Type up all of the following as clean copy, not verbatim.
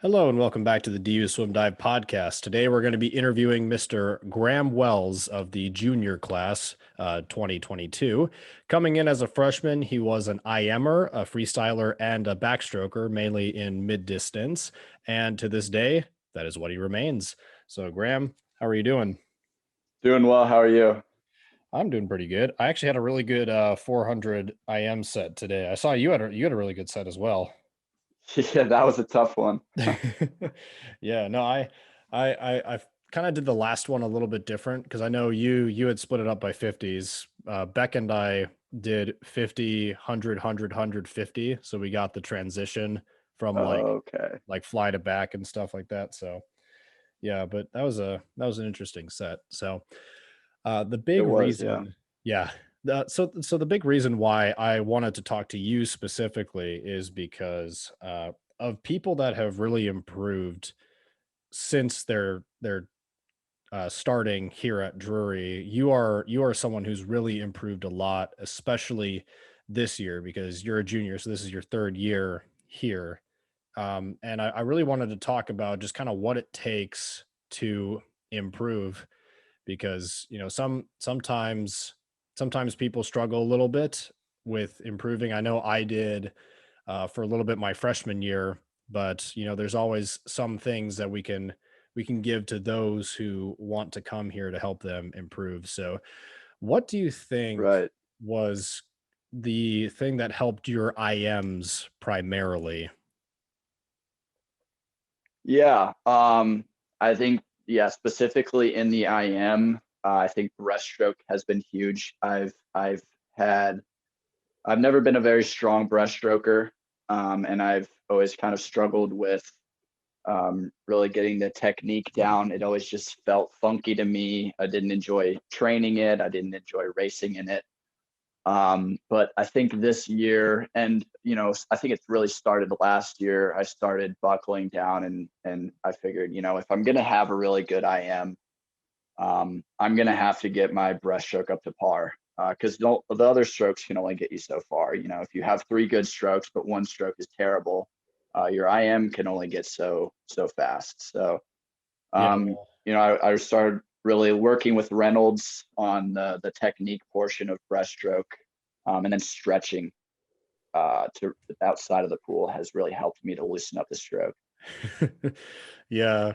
Hello and welcome back to the DUSwimDive podcast. Today we're going to be interviewing Mr. Graham Wells of the junior class 2022. Coming in as a freshman, he was an IMer, a freestyler, and a backstroker, mainly in mid-distance. And to this day, that is what he remains. So Graham, how are you doing? Doing well. How are you? I'm doing pretty good. I actually had a really good 400 IM set today. I saw you had a really good set as well. Yeah, that was a tough one. Yeah, no, I kind of did the last one a little bit different because I know you had split it up by 50s. Beck and I did 50, 100, so we got the transition from Okay. like fly to back and stuff like that. So yeah, but that was an interesting set. So the It big was, yeah. reason, yeah. So the big reason why I wanted to talk to you specifically is because of people that have really improved since they're starting here at Drury. You are someone who's really improved a lot, especially this year because you're a junior, so this is your third year here. And I really wanted to talk about just kind of what it takes to improve because sometimes people struggle a little bit with improving. I know I did for a little bit my freshman year, but there's always some things that we can give to those who want to come here to help them improve. So what do you think Right. was the thing that helped your IMs primarily? Yeah. I think, yeah, specifically in the IM, I think breaststroke has been huge. Had I've never been a very strong breaststroker, and I've always kind of struggled with really getting the technique down. It always just felt funky to me. I didn't enjoy training it. I didn't enjoy racing in it. But I think this year, and I think it's really started last year. I started buckling down, and I figured, if I'm gonna have a really good IM, I'm gonna have to get my breaststroke up to par. Because the other strokes can only get you so far. If you have three good strokes, but one stroke is terrible, your IM can only get so fast. So Yeah, I started really working with Reynolds on the technique portion of breaststroke, and then stretching to outside of the pool has really helped me to loosen up the stroke. yeah.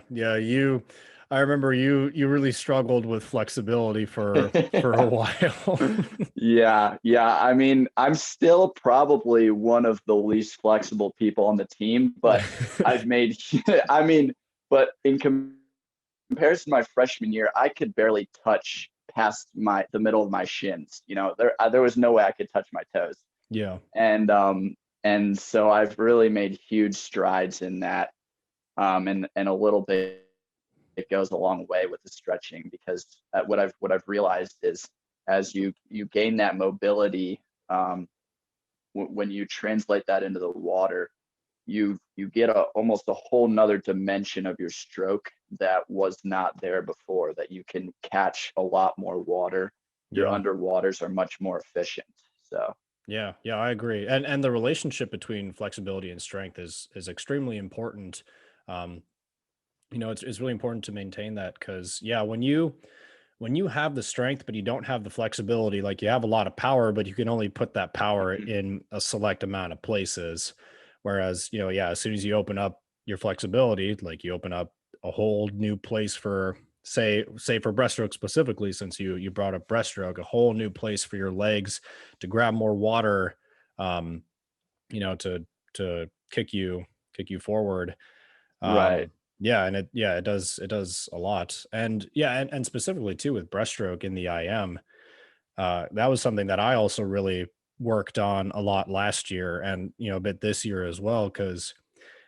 I remember you really struggled with flexibility for a while. Yeah. I mean, I'm still probably one of the least flexible people on the team, but I've made, I mean, but in comparison to my freshman year, I could barely touch past the middle of my shins. There was no way I could touch my toes. Yeah. And so I've really made huge strides in that. And a little bit it goes a long way with the stretching because what I've realized is as you gain that mobility, when you translate that into the water, you get almost a whole nother dimension of your stroke that was not there before, that you can catch a lot more water. Your Yeah. underwaters are much more efficient. So Yeah, I agree. And the relationship between flexibility and strength is extremely important. Um, it's really important to maintain that because yeah, when you have the strength but you don't have the flexibility, like you have a lot of power, but you can only put that power in a select amount of places. Whereas, yeah, as soon as you open up your flexibility, like you open up a whole new place for say for breaststroke specifically, since you brought up breaststroke, a whole new place for your legs to grab more water, um, to kick you forward. right. Yeah, and it does a lot. And yeah, and specifically too with breaststroke in the IM, that was something that I also really worked on a lot last year and a bit this year as well, because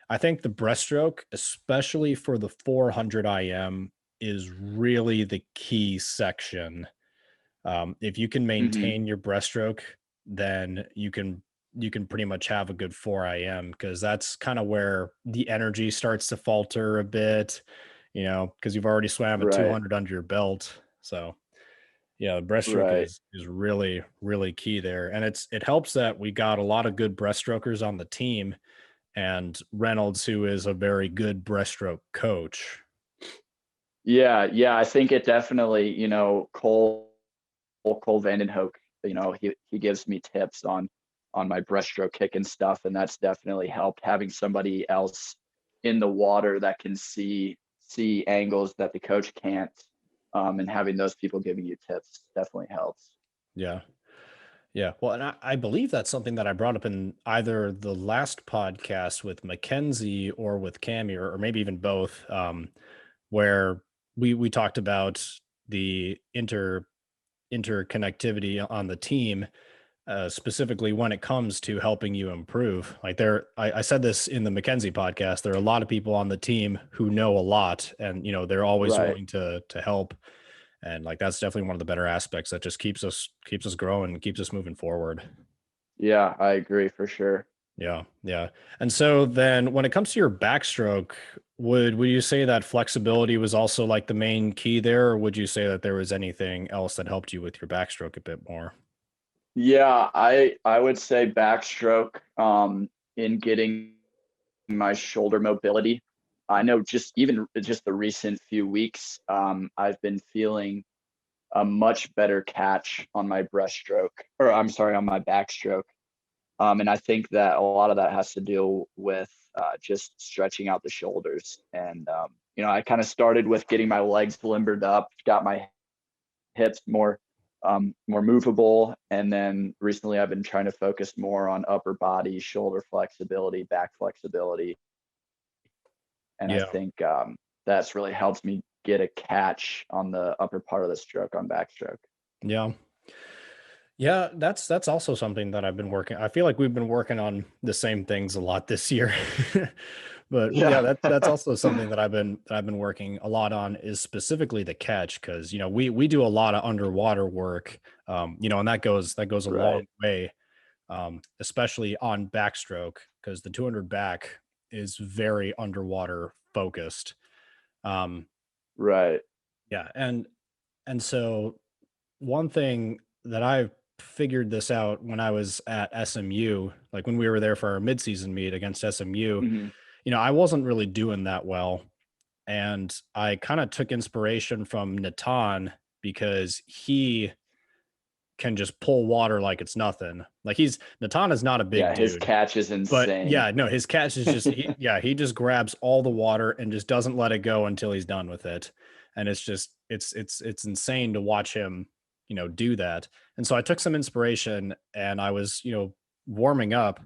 I think the breaststroke, especially for the 400 IM, is really the key section. If you can Hmm. maintain your breaststroke, then you can pretty much have a good 4 IM because that's kind of where the energy starts to falter a bit, because you've already swam a Right. 200 under your belt. So yeah, the breaststroke Right. is really, really key there. And it helps that we got a lot of good breaststrokers on the team. and Reynolds, who is a very good breaststroke coach. Yeah, I think it definitely, Cole Vandenhoek, he gives me tips on my breaststroke kick and stuff, and that's definitely helped. Having somebody else in the water that can see angles that the coach can't, and having those people giving you tips definitely helps. Yeah. Yeah. Well, and I believe that's something that I brought up in either the last podcast with Mackenzie or with Cammy, or maybe even both, where we talked about the interconnectivity on the team, specifically when it comes to helping you improve. Like I said this in the Mackenzie podcast. There are a lot of people on the team who know a lot, and they're always Right. willing to help. And like that's definitely one of the better aspects that just keeps us growing and keeps us moving forward. Yeah, I agree for sure. Yeah, yeah. And so then when it comes to your backstroke, would you say that flexibility was also like the main key there, or would you say that there was anything else that helped you with your backstroke a bit more? Yeah, I would say backstroke, in getting my shoulder mobility. I know just the recent few weeks, I've been feeling a much better catch on my breaststroke, or I'm sorry, on my backstroke. And I think that a lot of that has to do with just stretching out the shoulders. And I kind of started with getting my legs limbered up, got my hips more movable, and then recently I've been trying to focus more on upper body, shoulder flexibility, back flexibility, and I Yeah. think that's really helped me get a catch on the upper part of the stroke on backstroke. Yeah. Yeah, that's also something that I've been working. I feel like we've been working on the same things a lot this year. But yeah, Yeah. that's also something that I've been working a lot on, is specifically the catch, because we do a lot of underwater work, and that goes a long Right. way, especially on backstroke, because the 200 back is very underwater focused. Um, Right. yeah, and so one thing that I figured this out when I was at SMU, like when we were there for our midseason meet against SMU, Hmm. I wasn't really doing that well. And I kind of took inspiration from Natan, because he can just pull water like it's nothing. Like Natan is not a big Yeah, his dude, catch is but insane. yeah, no, his catch is just he just grabs all the water and just doesn't let it go until he's done with it. And it's just it's insane to watch him, do that. And so I took some inspiration, and I was, warming up,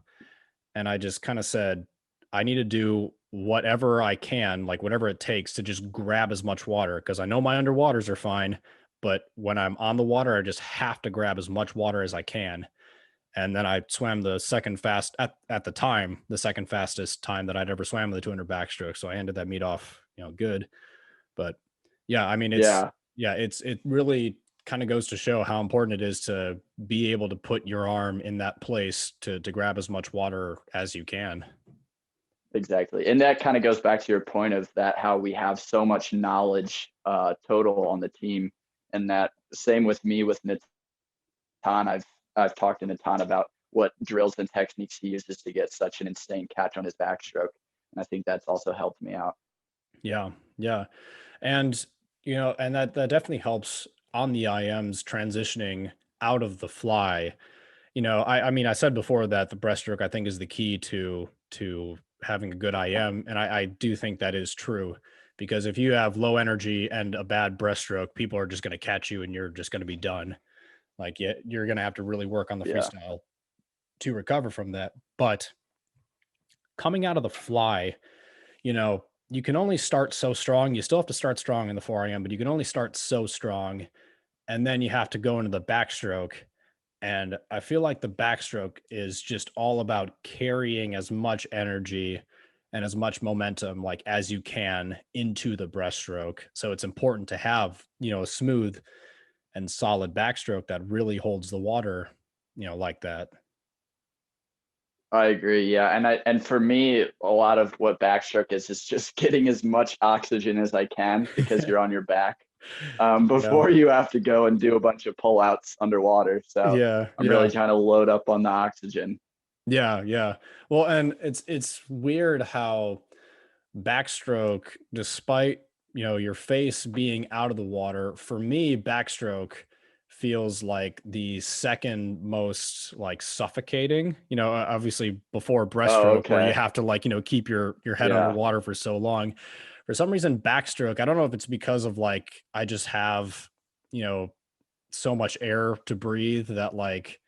and I just kind of said, I need to do whatever I can, like whatever it takes to just grab as much water, because I know my underwaters are fine, but when I'm on the water, I just have to grab as much water as I can. And then I swam the second fast at the time, the second fastest time that I'd ever swam with the 200 backstroke. So I ended that meet off, good. But yeah, I mean, Yeah, it really kind of goes to show how important it is to be able to put your arm in that place to grab as much water as you can. exactly. And that kind of goes back to your point of that, how we have so much knowledge total on the team. And that same with me with Natan. I've talked to Natan about what drills and techniques he uses to get such an insane catch on his backstroke. And I think that's also helped me out. Yeah, yeah. And and that definitely helps on the IMs transitioning out of the fly. I mean, I said before that the breaststroke, I think, is the key to having a good IM, and I do think that is true, because if you have low energy and a bad breaststroke, people are just going to catch you, and you're just going to be done. Like, yeah, you're going to have to really work on the Yeah, freestyle to recover from that. But coming out of the fly, you can only start so strong. You still have to start strong in the 4 IM, but you can only start so strong, and then you have to go into the backstroke. And I feel like the backstroke is just all about carrying as much energy and as much momentum like as you can into the breaststroke. So it's important to have, a smooth and solid backstroke that really holds the water, like that. I agree. Yeah. And for me, a lot of what backstroke is just getting as much oxygen as I can because you're on your back, Yeah. before you have to go and do a bunch of pullouts underwater. So Yeah. I'm really Yeah. trying to load up on the oxygen. Yeah, yeah. Well, and it's weird how backstroke, despite your face being out of the water, for me, backstroke feels like the second most like suffocating. Obviously before Oh, breaststroke, where you okay. have to like keep your head Yeah. underwater for so long. For some reason, backstroke, I don't know if it's because of like I just have you know so much air to breathe that like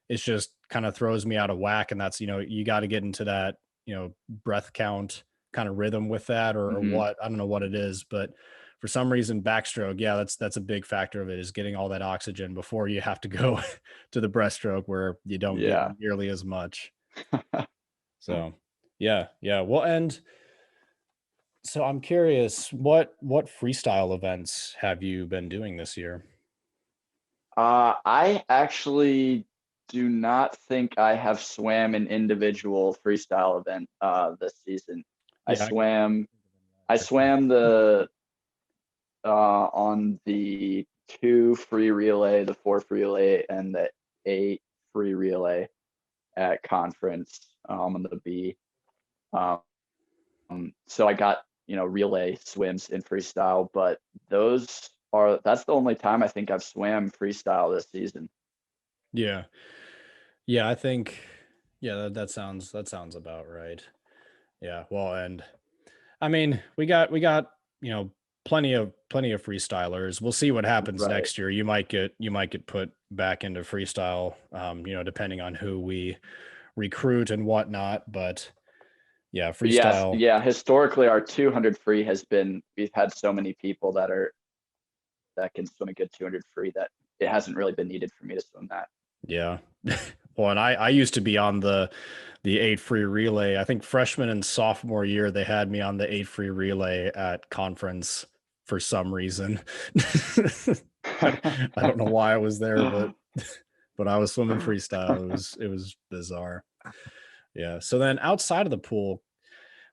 it's just kind of throws me out of whack. And that's, you got to get into that, breath count kind of rhythm with that, or Hmm. what. I don't know what it is, but for some reason, backstroke, yeah, that's a big factor of it, is getting all that oxygen before you have to go to the breaststroke where you don't get Yeah. nearly as much. So yeah, yeah. Well, and so I'm curious, what freestyle events have you been doing this year? I actually do not think I have swam an individual freestyle event this season. I Yeah, I swam can't think of any I either. swam the on the 2 free relay, the 4 free relay, and the 8 free relay at conference on the B. Um, so I got, relay swims in freestyle, but that's the only time I think I've swam freestyle this season. Yeah. Yeah, I think yeah, that sounds about right. Yeah, well, and I mean, we got, you know, plenty of freestylers. We'll see what happens Right. next year. You might get put back into freestyle, depending on who we recruit and whatnot. But yeah, Yes, freestyle. yeah, historically our 200 free we've had so many people that can swim a good 200 free that it hasn't really been needed for me to swim that. Yeah. Well, and I used to be on the eight free relay. I think freshman and sophomore year they had me on the eight free relay at conference for some reason. I, I don't know why I was there, but I was swimming freestyle. It was bizarre. Yeah. So then outside of the pool,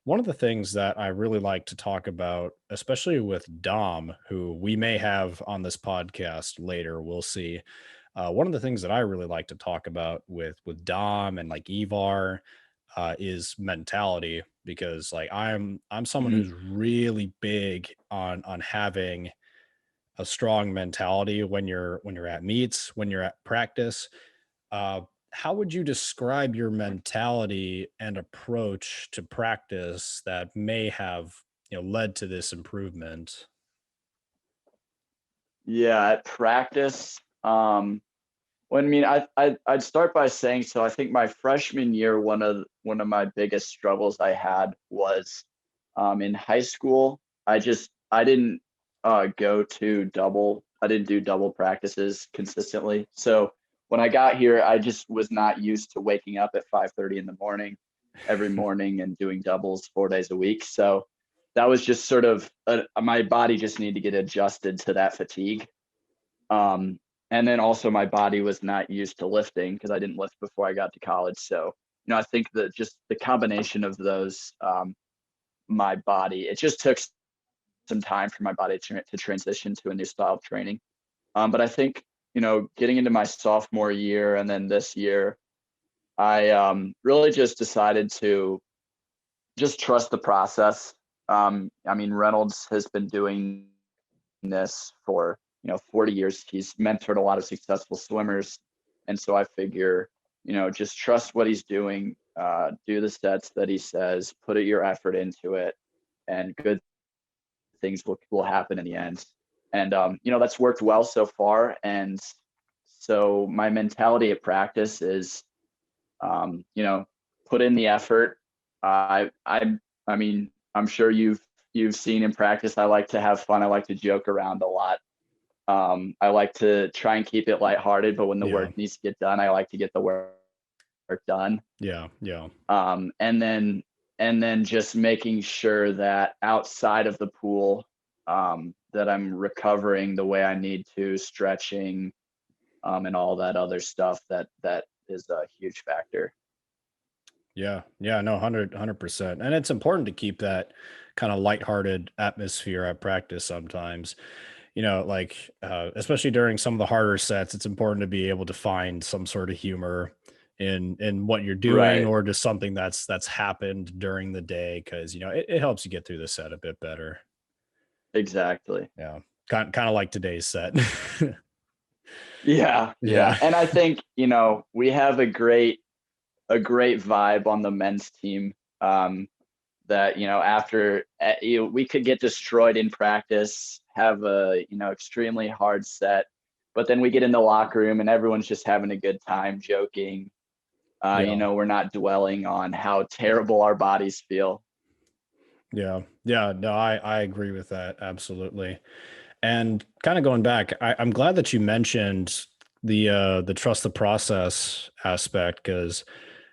one of the things that I really like to talk about, especially with Dom, who we may have on this podcast later, we'll see. One of the things that I really like to talk about with Dom and like Evar is mentality, because like I'm someone Mhm. who's really big on having a strong mentality when you're at meets, when you're at practice. Uh, how would you describe your mentality and approach to practice that may have led to this improvement? Yeah, at practice, well, I mean, I'd start by saying, so I think my freshman year, one of my biggest struggles I had was in high school. I didn't I didn't do double practices consistently. So when I got here, I just was not used to waking up at 5:30 in the morning every morning and doing doubles 4 days a week. So that was just sort of my body just needed to get adjusted to that fatigue. Um, and then also my body was not used to lifting because I didn't lift before I got to college. So, I think that just the combination of those, my body, it just took some time for my body to transition to a new style of training. But I think, getting into my sophomore year and then this year, I really just decided to just trust the process. I mean, Reynolds has been doing this for 40 years. He's mentored a lot of successful swimmers, and so I figure just trust what he's doing, do the sets that he says, put your effort into it, and good things will happen in the end. And that's worked well so far. And so my mentality at practice is um, you know put in the effort. I mean, I'm sure you've seen in practice, I like to have fun. I like to joke around a lot. I like to try and keep it lighthearted, but when the work Yeah, needs to get done, I like to get the work done. yeah, yeah, And then just making sure that outside of the pool, that I'm recovering the way I need to, stretching, and all that other stuff that is a huge factor. yeah, yeah. No, 100%. And it's important to keep that kind of lighthearted atmosphere at practice sometimes. Like especially during some of the harder sets, it's important to be able to find some sort of humor in what you're doing, Right. or just something that's happened during the day, because it helps you get through the set a bit better. Exactly. Yeah, kind of like today's set. Yeah, yeah. Yeah, And I think, we have a great vibe on the men's team. That after we could get destroyed in practice, have a extremely hard set, but then we get in the locker room and everyone's just having a good time, joking. yeah, We're not dwelling on how terrible our bodies feel. yeah, yeah. No, I agree with that absolutely. And kind of going back, I'm glad that you mentioned the trust the process aspect, because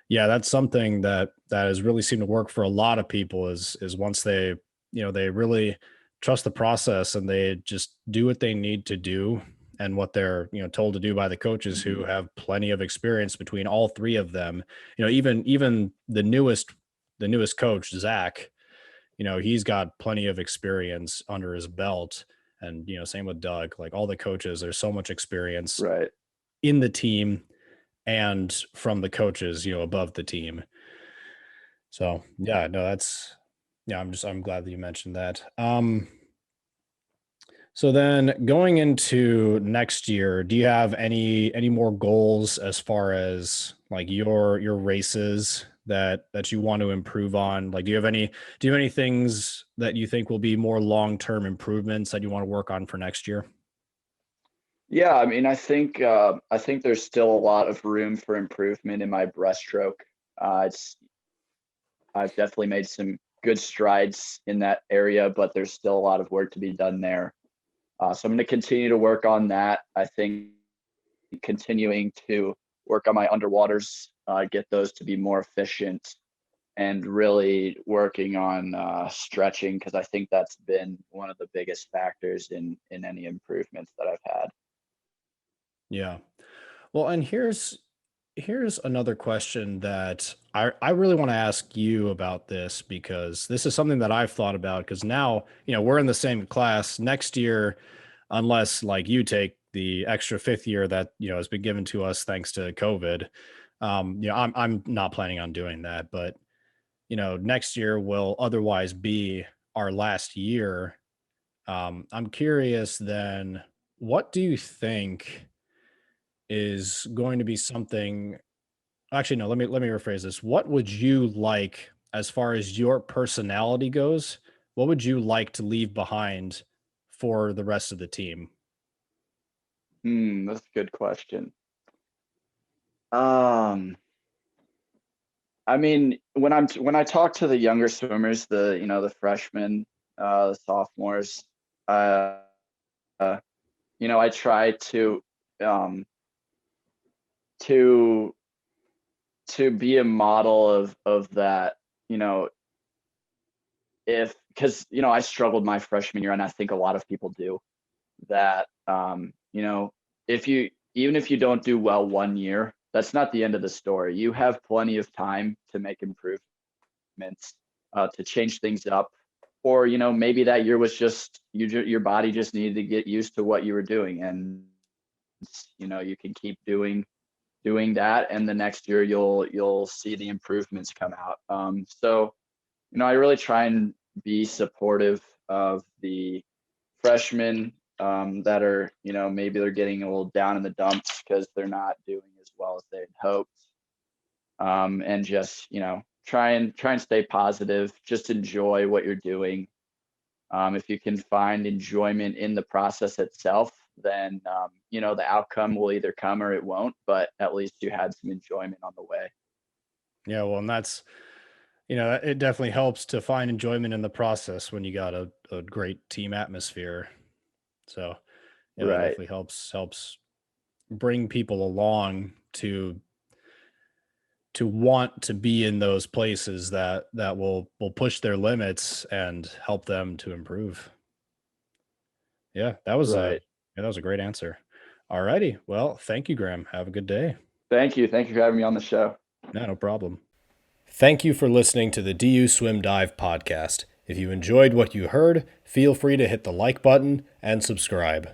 yeah, that's something that has really seemed to work for a lot of people, is once they really trust the process and they just do what they need to do and what they're told to do by the coaches who Mhm. have plenty of experience between all three of them. Even the newest coach, Zach, he's got plenty of experience under his belt. And, same with Doug, like all the coaches, there's so much experience Right. in the team and from the coaches, above the team. So yeah, no, yeah, I'm glad that you mentioned that. So then going into next year, do you have any more goals as far as like your races that you want to improve on? Like do you have any things that you think will be more long-term improvements that you want to work on for next year? Yeah, I mean, I think there's still a lot of room for improvement in my breaststroke. It's I've definitely made some good strides in that area, but there's still a lot of work to be done there. So I'm going to continue to work on that. I think continuing to work on my underwaters, get those to be more efficient, and really working on stretching, because I think that's been one of the biggest factors in any improvements that I've had. Yeah. Well, and here's another question that I really want to ask you about, this because this is something that I've thought about, because now, we're in the same class next year, unless like you take the extra fifth year that, has been given to us thanks to COVID. I'm not planning on doing that, but next year will otherwise be our last year. I'm curious then, what do you think is going to be something. Actually, no, let me rephrase this. What would you like, as far as your personality goes, what would you like to leave behind for the rest of the team? That's a good question. Um, I mean, when I talk to the younger swimmers, the freshmen, the sophomores, uh, uh, I try um, to be a model of that. You know, if because I struggled my freshman year, and I think a lot of people do that. If you even if you don't do well one year, that's not the end of the story. You have plenty of time to make improvements, to change things up, or maybe that year was just your body just needed to get used to what you were doing, and you can keep doing that, and the next year you'll see the improvements come out. So I really try and be supportive of the freshmen, that are maybe they're getting a little down in the dumps because they're not doing as well as they'd hoped, and just try and stay positive, just enjoy what you're doing. If you can find enjoyment in the process itself, then the outcome will either come or it won't, but at least you had some enjoyment on the way. Yeah, well, and that's, it definitely helps to find enjoyment in the process when you got a great team atmosphere. So, that Right. definitely helps bring people along to want to be in those places that will push their limits and help them to improve. Yeah, Right. that was a great answer. Alrighty. Well, thank you, Graham. Have a good day. Thank you for having me on the show. No, no problem. Thank you for listening to the DU Swim Dive podcast. If you enjoyed what you heard, feel free to hit the like button and subscribe.